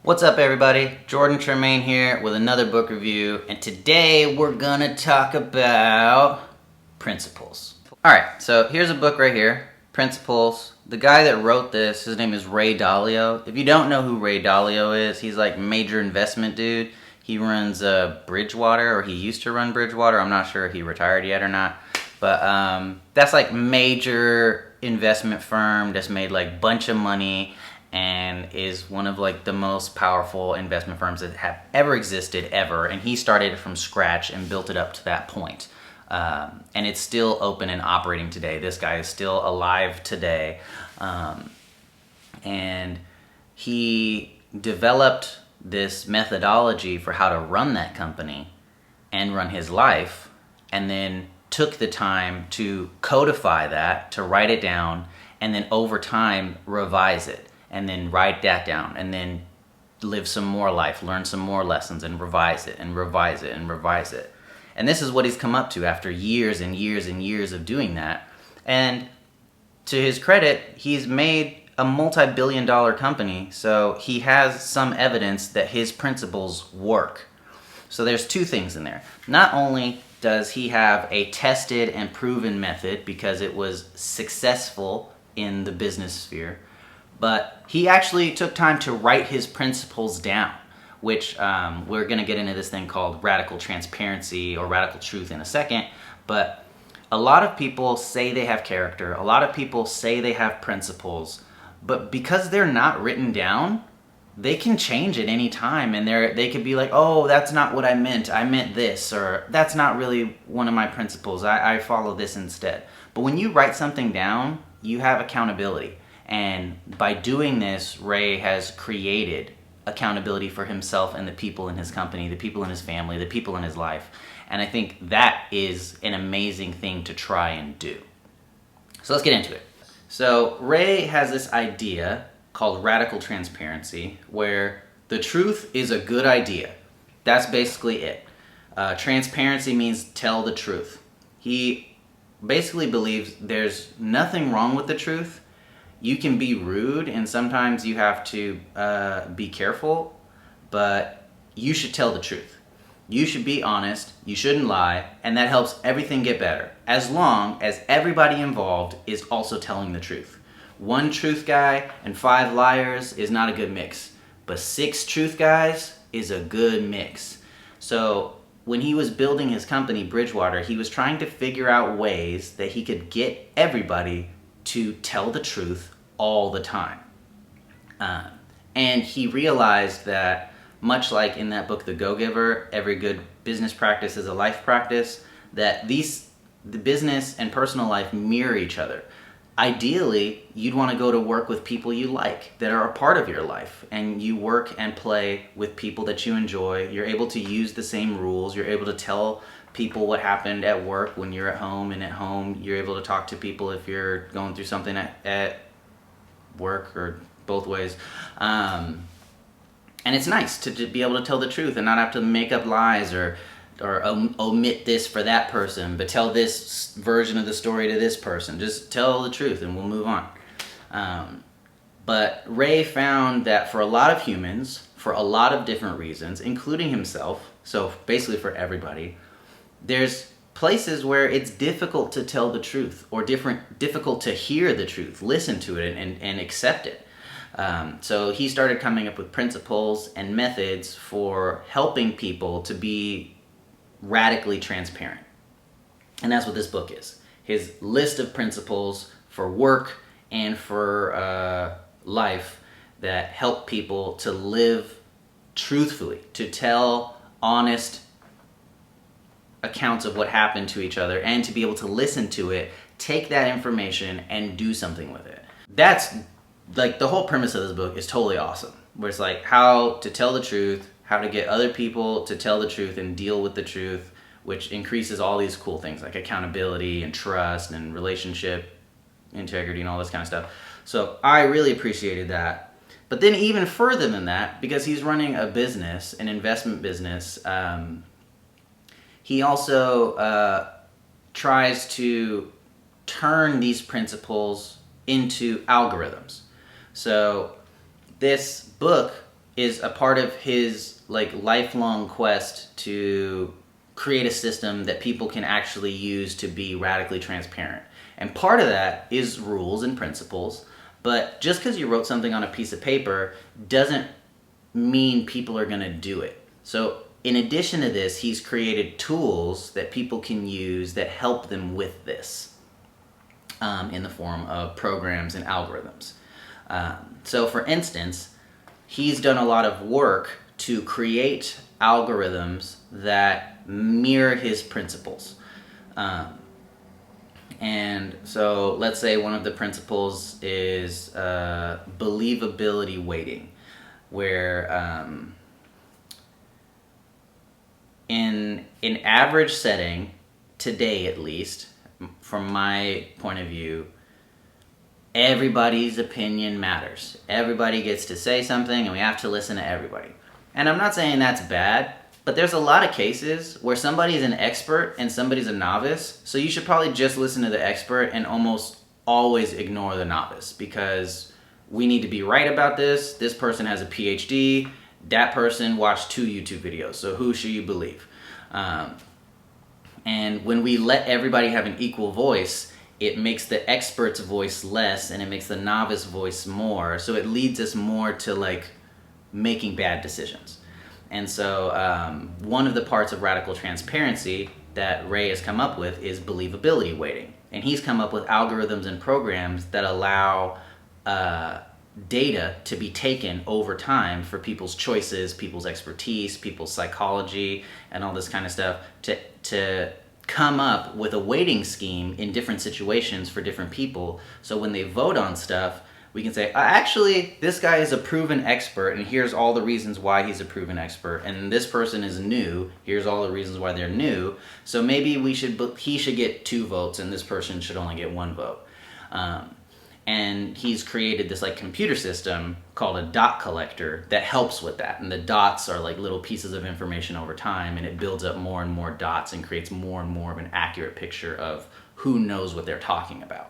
What's up, everybody? Jordan Tremaine here with another book review, and today we're gonna talk about Principles. Alright, so here's a book right here, Principles. The guy that wrote this, his name is Ray Dalio. If you don't know who Ray Dalio is, he's like major investment dude. He runs Bridgewater, or he used to run Bridgewater. I'm not sure if he retired yet or not. But that's like major investment firm that's made like bunch of money and is one of like the most powerful investment firms that have ever existed ever. And he started it from scratch and built it up to that point. And it's still open and operating today. This guy is still alive today. And he developed this methodology for how to run that company and run his life, and then took the time to codify that, to write it down, and then over time revise it, and then write that down, and then live some more life, learn some more lessons, and revise it, and revise it, and revise it. And this is what he's come up to after years and years and years of doing that. And to his credit, he's made a multi-billion-dollar company, so he has some evidence that his principles work. So there's two things in there. Not only does he have a tested and proven method because it was successful in the business sphere, but he actually took time to write his principles down, which we're going to get into this thing called radical transparency or radical truth in a second. But a lot of people say they have character, a lot of people say they have principles, but because they're not written down, they can change at any time, and they could be like, oh, that's not what I meant this, or that's not really one of my principles, I follow this instead. But when you write something down, you have accountability. And by doing this, Ray has created accountability for himself and the people in his company, the people in his family, the people in his life. And I think that is an amazing thing to try and do. So let's get into it. So Ray has this idea called radical transparency, where the truth is a good idea. That's basically it. Transparency means tell the truth. He basically believes there's nothing wrong with the truth. You can be rude, and sometimes you have to be careful, but you should tell the truth. You should be honest, you shouldn't lie, and that helps everything get better, as long as everybody involved is also telling the truth. One truth guy and 5 liars is not a good mix, but 6 truth guys is a good mix. So when he was building his company, Bridgewater, he was trying to figure out ways that he could get everybody to tell the truth all the time. And he realized that, much like in that book, The Go-Giver, every good business practice is a life practice, that the business and personal life mirror each other. Ideally, you'd want to go to work with people you like, that are a part of your life, and you work and play with people that you enjoy. You're able to use the same rules. You're able to tell people what happened at work when you're at home, and at home you're able to talk to people if you're going through something at work, or both ways. And it's nice to be able to tell the truth and not have to make up lies or omit this for that person, but tell this version of the story to this person. Just tell the truth and we'll move on. But Ray found that for a lot of humans, for a lot of different reasons, including himself, so basically for everybody, there's places where it's difficult to tell the truth, or difficult to hear the truth, listen to it, and accept it. So he started coming up with principles and methods for helping people to be radically transparent. And that's what this book is. His list of principles for work and for life that help people to live truthfully, to tell honest accounts of what happened to each other, and to be able to listen to it, take that information, and do something with it. That's like the whole premise of this book is totally awesome, where it's like how to tell the truth, how to get other people to tell the truth and deal with the truth, which increases all these cool things like accountability and trust and relationship integrity and all this kind of stuff. So I really appreciated that. But then even further than that, because he's running a business, an investment business, he also tries to turn these principles into algorithms. So this book is a part of his like lifelong quest to create a system that people can actually use to be radically transparent. And part of that is rules and principles, but just because you wrote something on a piece of paper doesn't mean people are going to do it. So in addition to this, he's created tools that people can use that help them with this, in the form of programs and algorithms. So for instance, he's done a lot of work to create algorithms that mirror his principles. And so let's say one of the principles is believability weighting, where in an average setting, today at least, from my point of view, everybody's opinion matters. Everybody gets to say something and we have to listen to everybody. And I'm not saying that's bad, but there's a lot of cases where somebody's an expert and somebody's a novice, so you should probably just listen to the expert and almost always ignore the novice, because we need to be right about this. This person has a PhD, that person watched 2 YouTube videos, so who should you believe? And when we let everybody have an equal voice, it makes the expert's voice less and it makes the novice voice more, so it leads us more to like making bad decisions. And so one of the parts of radical transparency that Ray has come up with is believability weighting. And he's come up with algorithms and programs that allow data to be taken over time for people's choices, people's expertise, people's psychology, and all this kind of stuff to come up with a weighting scheme in different situations for different people. So when they vote on stuff, we can say, actually, this guy is a proven expert, and here's all the reasons why he's a proven expert. And this person is new, here's all the reasons why they're new. So maybe he should get 2 votes, and this person should only get 1 vote. And he's created this like computer system called a dot collector that helps with that. And the dots are like little pieces of information over time, and it builds up more and more dots and creates more and more of an accurate picture of who knows what they're talking about.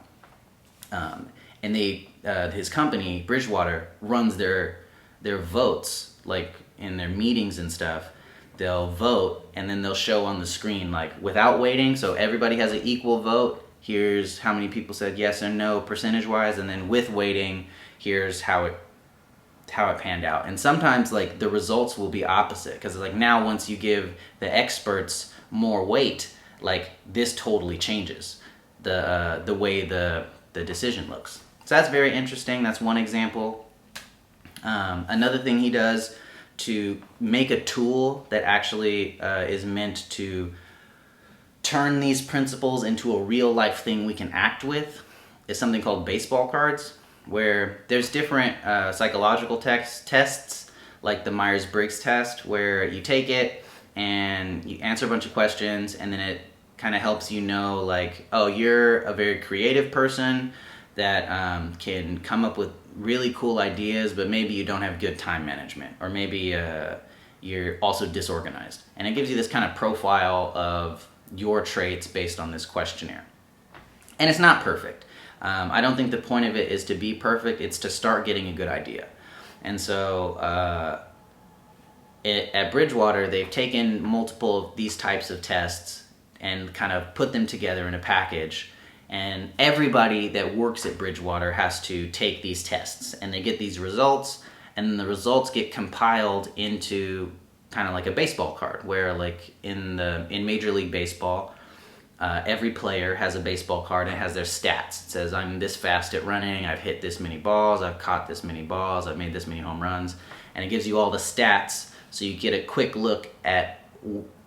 And his company, Bridgewater, runs their votes, like in their meetings and stuff. They'll vote, and then they'll show on the screen, like without weighting, so everybody has an equal vote. Here's how many people said yes or no percentage-wise, and then with weighting, here's how it panned out. And sometimes like the results will be opposite, because like now once you give the experts more weight, like this totally changes the way the decision looks. So that's very interesting. That's one example. Another thing he does to make a tool that actually is meant to turn these principles into a real life thing we can act with is something called baseball cards, where there's different psychological tests, like the Myers-Briggs test, where you take it and you answer a bunch of questions, and then it kind of helps you know, like, oh, you're a very creative person that can come up with really cool ideas, but maybe you don't have good time management, or maybe you're also disorganized. And it gives you this kind of profile of your traits based on this questionnaire. And it's not perfect. I don't think the point of it is to be perfect, it's to start getting a good idea. And so at Bridgewater, they've taken multiple of these types of tests and kind of put them together in a package. And everybody that works at Bridgewater has to take these tests, and they get these results, and then the results get compiled into kind of like a baseball card, where like in Major League Baseball, every player has a baseball card and it has their stats. It says, I'm this fast at running, I've hit this many balls, I've caught this many balls, I've made this many home runs, and it gives you all the stats, so you get a quick look at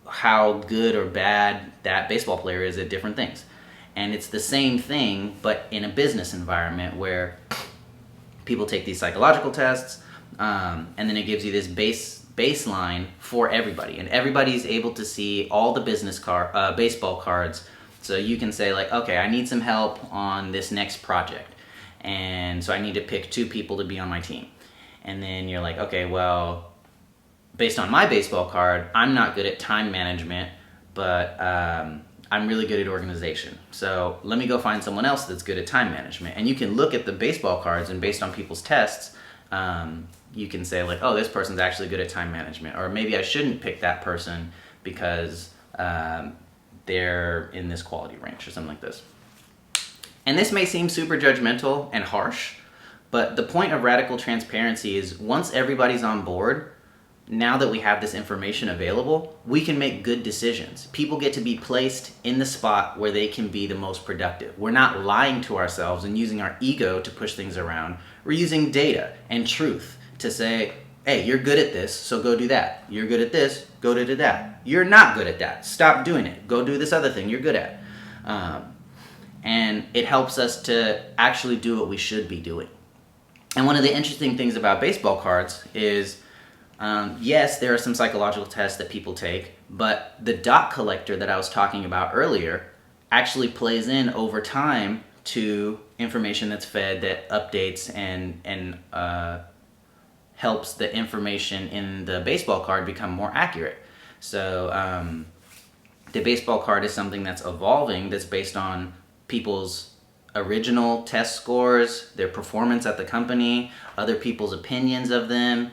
how good or bad that baseball player is at different things. And it's the same thing, but in a business environment where people take these psychological tests, and then it gives you this baseline for everybody, and everybody's able to see all the baseball cards. So you can say like, okay, I need some help on this next project, and so I need to pick 2 people to be on my team. And then you're like, okay, well, based on my baseball card, I'm not good at time management, but I'm really good at organization. So let me go find someone else that's good at time management. And you can look at the baseball cards, and based on people's tests, you can say like, oh, this person's actually good at time management, or maybe I shouldn't pick that person because they're in this quality range or something like this. And this may seem super judgmental and harsh, but the point of radical transparency is once everybody's on board, now that we have this information available, we can make good decisions. People get to be placed in the spot where they can be the most productive. We're not lying to ourselves and using our ego to push things around. We're using data and truth to say, hey, you're good at this, so go do that. You're good at this, go do that. You're not good at that. Stop doing it. Go do this other thing you're good at. And it helps us to actually do what we should be doing. And one of the interesting things about baseball cards is, yes, there are some psychological tests that people take, but the dot collector that I was talking about earlier actually plays in over time to information that's fed that updates and helps the information in the baseball card become more accurate. So the baseball card is something that's evolving, that's based on people's original test scores, their performance at the company, other people's opinions of them.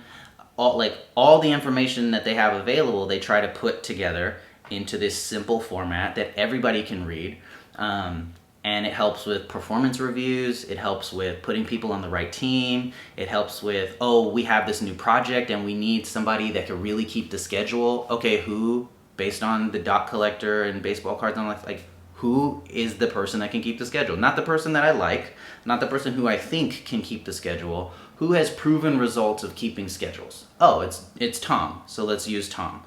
All the information that they have available, they try to put together into this simple format that everybody can read. And it helps with performance reviews. It helps with putting people on the right team. It helps with, oh, we have this new project and we need somebody that can really keep the schedule. Okay, who, based on the dot collector and baseball cards, I'm like, who is the person that can keep the schedule? Not the person that I like, not the person who I think can keep the schedule. Who has proven results of keeping schedules? Oh, it's Tom, so let's use Tom.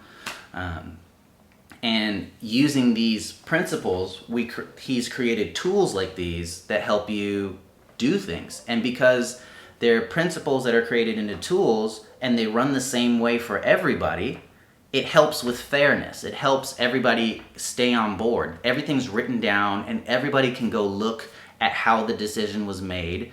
And using these principles, he's created tools like these that help you do things. And because they're principles that are created into tools and they run the same way for everybody, it helps with fairness. It helps everybody stay on board. Everything's written down and everybody can go look at how the decision was made.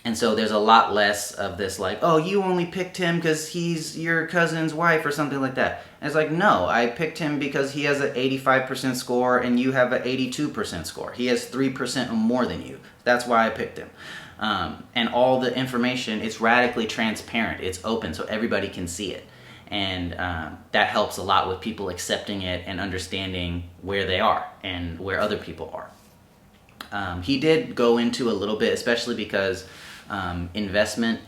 And so there's a lot less of this like, oh, you only picked him because he's your cousin's wife or something like that. And it's like, no, I picked him because he has an 85% score and you have an 82% score. He has 3% more than you. That's why I picked him. And all the information, it's radically transparent. It's open so everybody can see it. And that helps a lot with people accepting it and understanding where they are and where other people are. He did go into a little bit, especially because investment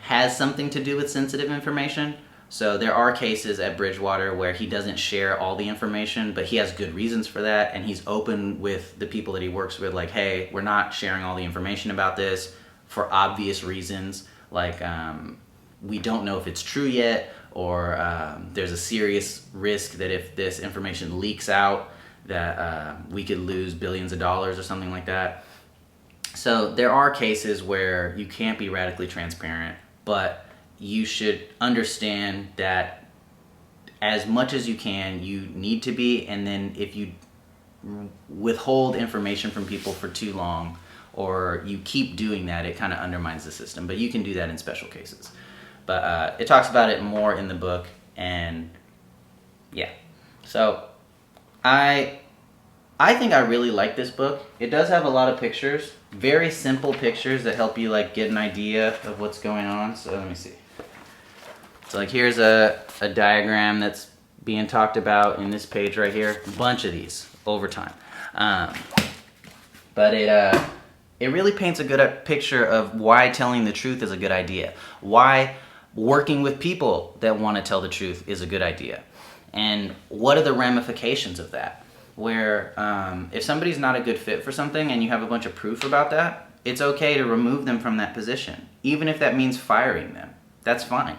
has something to do with sensitive information. So there are cases at Bridgewater where he doesn't share all the information, but he has good reasons for that, and he's open with the people that he works with, like, hey, we're not sharing all the information about this for obvious reasons, like we don't know if it's true yet, or there's a serious risk that if this information leaks out that we could lose billions of dollars or something like that. So there are cases where you can't be radically transparent, but you should understand that as much as you can, you need to be, and then if you withhold information from people for too long, or you keep doing that, it kind of undermines the system. But you can do that in special cases. But it talks about it more in the book, and yeah. So I think I really like this book. It does have a lot of pictures, very simple pictures that help you like get an idea of what's going on. So let me see. So like here's a diagram that's being talked about in this page right here. A bunch of these over time. But it really paints a good picture of why telling the truth is a good idea. Why working with people that want to tell the truth is a good idea. And what are the ramifications of that? Where if somebody's not a good fit for something and you have a bunch of proof about that, it's okay to remove them from that position. Even if that means firing them, that's fine.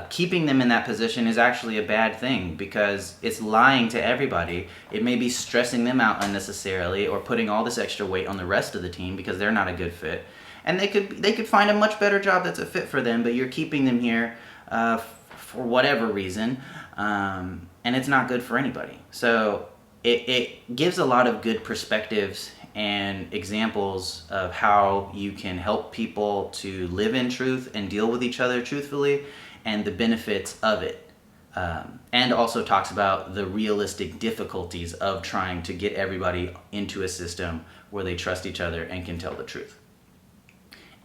Keeping them in that position is actually a bad thing because it's lying to everybody. It may be stressing them out unnecessarily or putting all this extra weight on the rest of the team because they're not a good fit. And they could find a much better job that's a fit for them, but you're keeping them here for whatever reason, and it's not good for anybody. So it gives a lot of good perspectives and examples of how you can help people to live in truth and deal with each other truthfully and the benefits of it. And also talks about the realistic difficulties of trying to get everybody into a system where they trust each other and can tell the truth.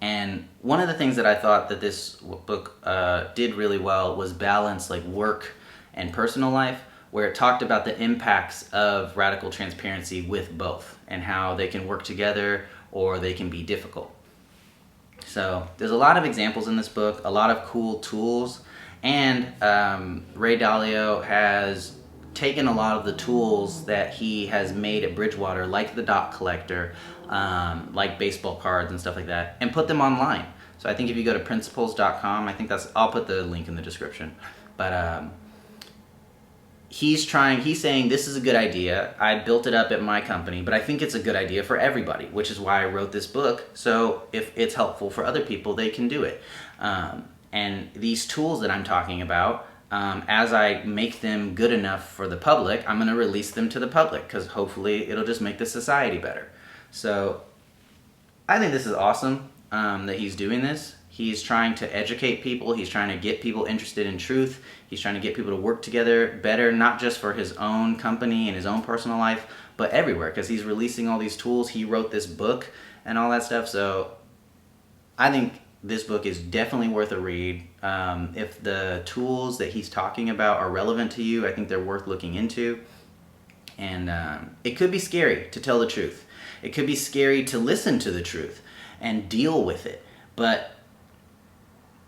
And And one of the things that I thought that this book did really well was balance like work and personal life, where it talked about the impacts of radical transparency with both and how they can work together or they can be difficult. So there's a lot of examples in this book, a lot of cool tools, and Ray Dalio has taken a lot of the tools that he has made at Bridgewater, like the dot collector, like baseball cards and stuff like that, and put them online. So I think if you go to principles.com, I think I'll put the link in the description. But he's saying this is a good idea. I built it up at my company, but I think it's a good idea for everybody, which is why I wrote this book. So if it's helpful for other people, they can do it. And these tools that I'm talking about, as I make them good enough for the public, I'm going to release them to the public because hopefully it'll just make the society better. So I think this is awesome that he's doing this. He's trying to educate people. He's trying to get people interested in truth. He's trying to get people to work together better, not just for his own company and his own personal life, but everywhere, because he's releasing all these tools. He wrote this book and all that stuff. So I think this book is definitely worth a read. If the tools that he's talking about are relevant to you, I think they're worth looking into. And it could be scary to tell the truth. It could be scary to listen to the truth and deal with it. But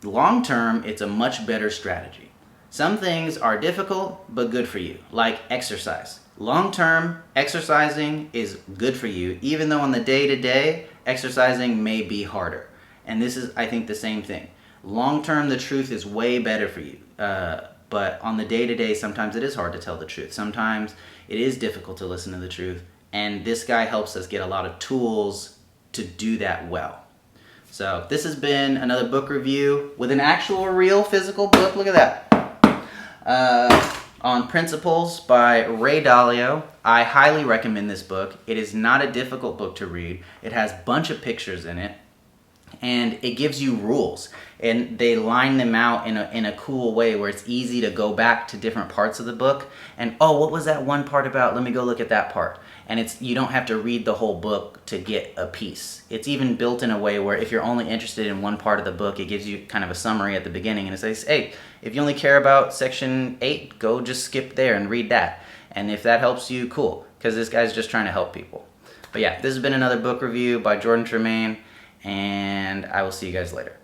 long term, it's a much better strategy. Some things are difficult but good for you, like exercise. Long term, exercising is good for you, even though on the day-to-day, exercising may be harder. And this is, I think, the same thing. Long term, the truth is way better for you. But on the day-to-day, sometimes it is hard to tell the truth. Sometimes it is difficult to listen to the truth. And this guy helps us get a lot of tools to do that well. So this has been another book review with an actual real physical book. Look at that. On Principles by Ray Dalio. I highly recommend this book. It is not a difficult book to read. It has a bunch of pictures in it. And it gives you rules. And they line them out in a cool way where it's easy to go back to different parts of the book. And, oh, what was that one part about? Let me go look at that part. And you don't have to read the whole book to get a piece. It's even built in a way where if you're only interested in one part of the book, it gives you kind of a summary at the beginning. And it says, hey, if you only care about section 8, go just skip there and read that. And if that helps you, cool. Because this guy's just trying to help people. But yeah, this has been another book review by Jordan Tremaine. And I will see you guys later.